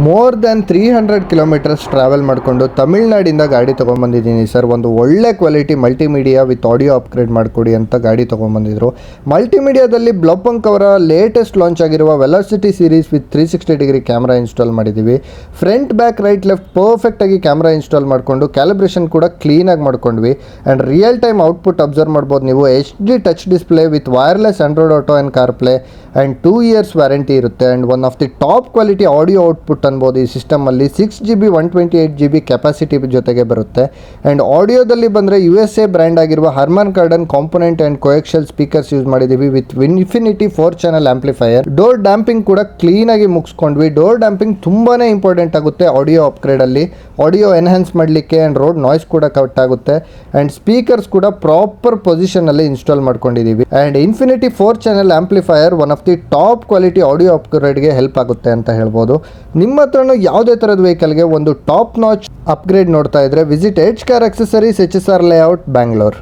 More than 300 kilometres travel ಮಾಡಿಕೊಂಡು ತಮಿಳ್ನಾಡಿಂದ ಗಾಡಿ ತೊಗೊಂಬಂದಿದ್ದೀನಿ sir. ಒಂದು ಒಳ್ಳೆ quality multimedia with audio upgrade ಮಾಡಿಕೊಡಿ ಅಂತ ಗಾಡಿ ತೊಗೊಂಬಂದಿದ್ರು. ಮಲ್ಟಿಮೀಡಿಯಾದಲ್ಲಿ ಬ್ಲೊಪಂಕ್ ಅವರ ಲೇಟೆಸ್ಟ್ ಲಾಂಚ್ ಆಗಿರುವ velocity series with 360 degree camera install ಮಾಡಿದ್ದೀವಿ. ಫ್ರಂಟ್ ಬ್ಯಾಕ್ ರೈಟ್ ಲೆಫ್ಟ್ ಪರ್ಫೆಕ್ಟಾಗಿ ಕ್ಯಾಮ್ರಾ ಇನ್ಸ್ಟಾಲ್ ಮಾಡಿಕೊಂಡು ಕ್ಯಾಲಿಬ್ರೇಷನ್ ಕೂಡ ಕ್ಲೀನಾಗಿ ಮಾಡ್ಕೊಂಡ್ವಿ. And real time output observe ಮಾಡ್ಬೋದು ನೀವು. HD touch display with wireless Android Auto and CarPlay and 2 years warranty ಇರುತ್ತೆ. And one of the top quality audio output ಅನ್ಬೋದು. ಈ ಸಿಸ್ಟಮಲ್ಲಿ 6GB 128GB ಕೆಪಾಸಿಟಿ ಜೊತೆಗೆ ಬರುತ್ತೆ. ಆ್ಯಂಡ್ ಆಡಿಯೋದಲ್ಲಿ ಬಂದರೆ USA ಬ್ರ್ಯಾಂಡ್ ಆಗಿರುವ Harman Kardon component and coaxial speakers use ಮಾಡಿದ್ದೀವಿ with Infinity 4 channel amplifier. Door damping ಕೂಡ ಕ್ಲೀನಾಗಿ ಮುಗಿಸ್ಕೊಂಡ್ವಿ. ಡೋರ್ ಡ್ಯಾಂಪಿಂಗ್ ತುಂಬಾ ಇಂಪಾರ್ಟೆಂಟ್ ಆಗುತ್ತೆ ಆಡಿಯೋ ಅಪ್ಗ್ರೇಡಲ್ಲಿ. ಆಡಿಯೋ ಎನ್ಹ್ಯಾನ್ಸ್ ಮಾಡಲಿಕ್ಕೆ ಆ್ಯಂಡ್ ರೋಡ್ ನಾಯ್ಸ್ ಕೂಡ ಕಟ್ ಆಗುತ್ತೆ. ಆ್ಯಂಡ್ ಸ್ಪೀಕರ್ಸ್ ಕೂಡ ಪ್ರಾಪರ್ ಪೊಸಿಷನಲ್ಲಿ ಇನ್ಸ್ಟಾಲ್ ಮಾಡ್ಕೊಂಡಿದ್ದೀವಿ. And Infinity 4 channel amplifier one of the top quality audio ಅಪ್ಗ್ರೇಡ್ಗೆ ಹೆಲ್ಪ್ ಆಗುತ್ತೆ ಅಂತ ಹೇಳ್ಬೋದು. ನಿಮ್ಮ ಹತ್ರನೂ ಯಾವುದೇ ಥರದ ವೆಹಿಕಲ್ಗೆ ಒಂದು ಟಾಪ್ ನಾಚ್ ಅಪ್ಗ್ರೇಡ್ ನೋಡ್ತಾ ಇದ್ರೆ visit edge car accessories, HSR layout, Bangalore.